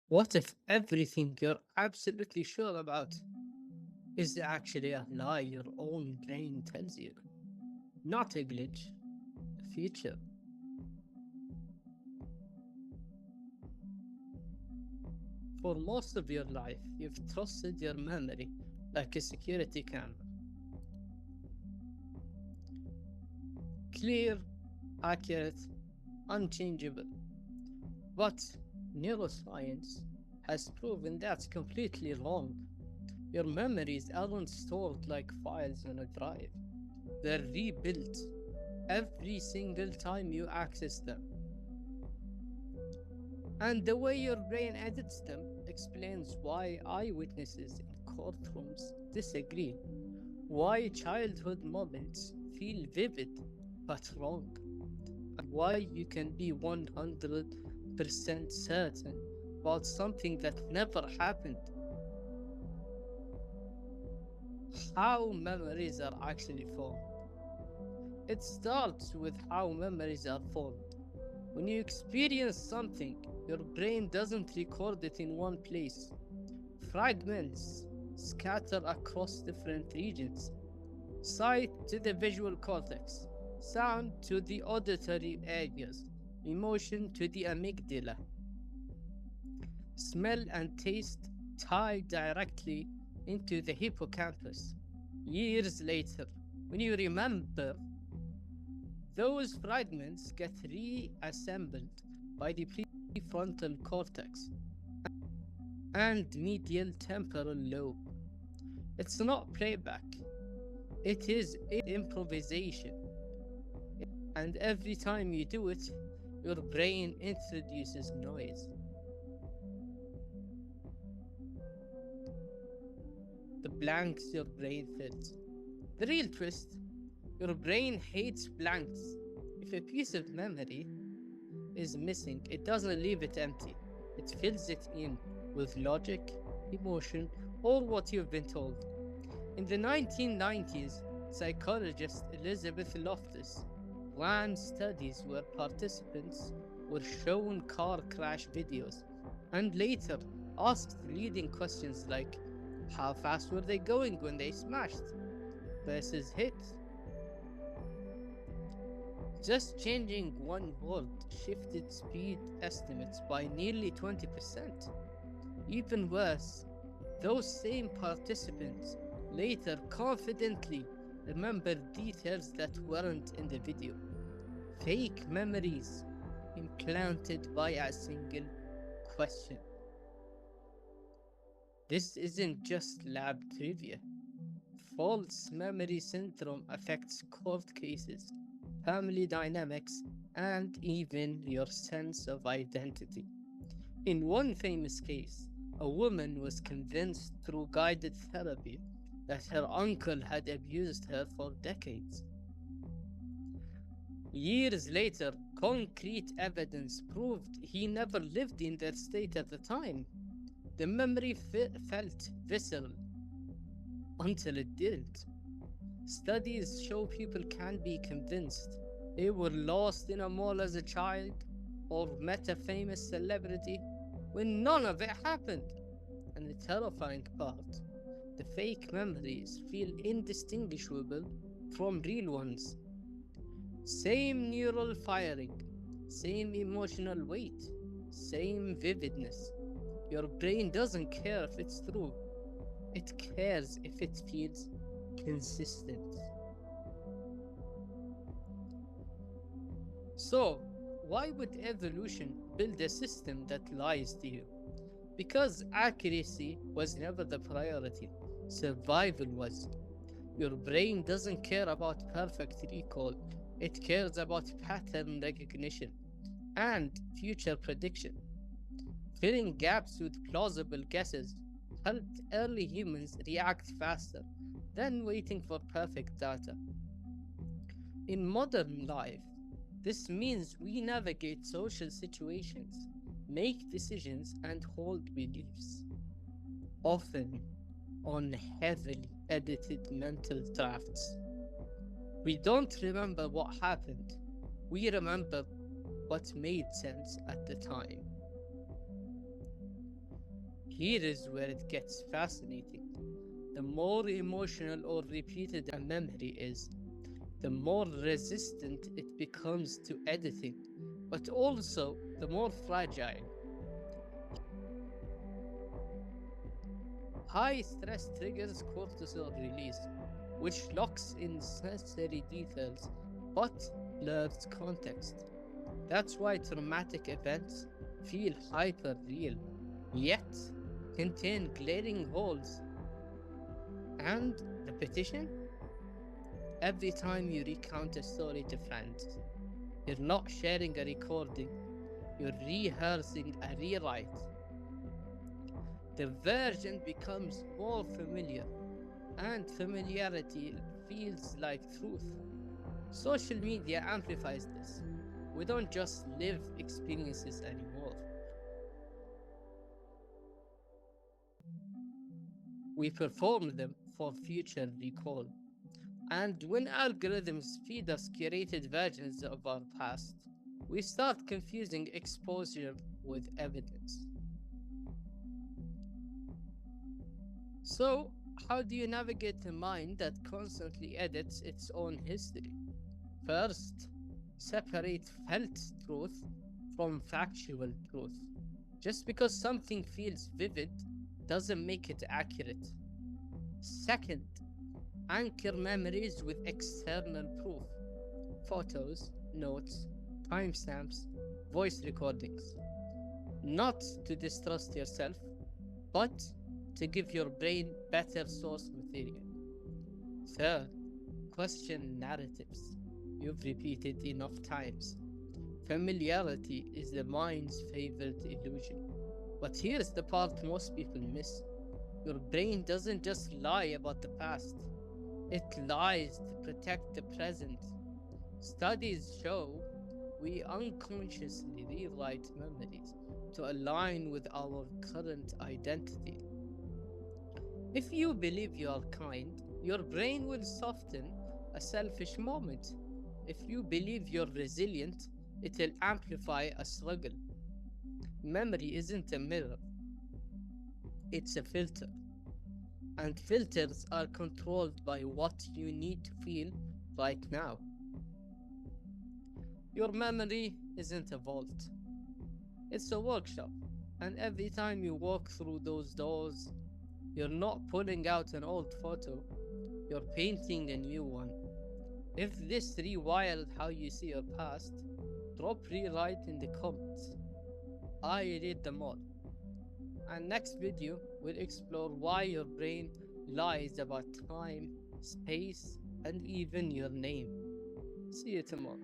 What if everything you're absolutely sure about is actually a lie your own brain tells you? Not a glitch, a feature. For most of your life, you've trusted your memory like a security camera. Clear, accurate, unchangeable. But neuroscience has proven that's completely wrong. Your memories aren't stored like files on a drive. They're rebuilt every single time you access them. And the way your brain edits them explains why eyewitnesses in courtrooms disagree, why childhood moments feel vivid but wrong, and why you can be 100% certain about something that never happened. How memories are actually formed. It starts with how memories are formed. When you experience something, your brain doesn't record it in one place. Fragments scatter across different regions. Sight to the visual cortex, sound to the auditory areas, emotion to the amygdala. Smell and taste tie directly into the hippocampus. Years later, when you remember, those fragments get reassembled by the prefrontal cortex and medial temporal lobe. It's not playback, it is improvisation. And every time you do it, your brain introduces noise. The blanks your brain fills. The real twist: your brain hates blanks. If a piece of memory is missing, it doesn't leave it empty. It fills it in with logic, emotion, or what you've been told. In the 1990s, psychologist Elizabeth Loftus ran studies where participants were shown car crash videos and later asked leading questions like, how fast were they going when they smashed versus hit? Just changing one word shifted speed estimates by nearly 20%. Even worse, those same participants later confidently remembered details that weren't in the video. Fake memories implanted by a single question. This isn't just lab trivia. False memory syndrome affects court cases, family dynamics, and even your sense of identity. In one famous case, a woman was convinced through guided therapy that her uncle had abused her for decades. Years later, concrete evidence proved he never lived in that state at the time. The memory felt visceral until it didn't. Studies show people can be convinced they were lost in a mall as a child or met a famous celebrity when none of it happened. And the terrifying part, the fake memories feel indistinguishable from real ones. Same neural firing, same emotional weight, same vividness. Your brain doesn't care if it's true. It cares if it feels consistent. So, why would evolution build a system that lies to you? Because accuracy was never the priority, survival was. Your brain doesn't care about perfect recall, it cares about pattern recognition and future prediction. Filling gaps with plausible guesses helped early humans react faster than waiting for perfect data. In modern life, this means we navigate social situations, make decisions, and hold beliefs, often on heavily edited mental drafts. We don't remember what happened, we remember what made sense at the time. Here is where it gets fascinating. The more emotional or repeated a memory is, the more resistant it becomes to editing, but also the more fragile. High stress triggers cortisol release, which locks in necessary details but blurs context. That's why traumatic events feel hyper real, yet contain glaring holes. And repetition? Every time you recount a story to friends, you're not sharing a recording, you're rehearsing a rewrite. The version becomes more familiar, and familiarity feels like truth. Social media amplifies this. We don't just live experiences anymore. We perform them for future recall. And when algorithms feed us curated versions of our past, we start confusing exposure with evidence. So, how do you navigate a mind that constantly edits its own history? First, separate felt truth from factual truth. Just because something feels vivid doesn't make it accurate. Second, anchor memories with external proof: photos, notes, timestamps, voice recordings. Not to distrust yourself, but to give your brain better source material. Third, question narratives you've repeated enough times. Familiarity is the mind's favorite illusion. But here's the part most people miss: your brain doesn't just lie about the past, it lies to protect the present. Studies show we unconsciously rewrite memories to align with our current identity. If you believe you are kind, your brain will soften a selfish moment. If you believe you're resilient, it will amplify a struggle. Memory isn't a mirror, it's a filter. And filters are controlled by what you need to feel right now. Your memory isn't a vault, it's a workshop. And every time you walk through those doors, you're not pulling out an old photo, you're painting a new one. If this rewired how you see your past, drop rewrite in the comments. I read them all. And next video will explore why your brain lies about time, space, and even your name. See you tomorrow.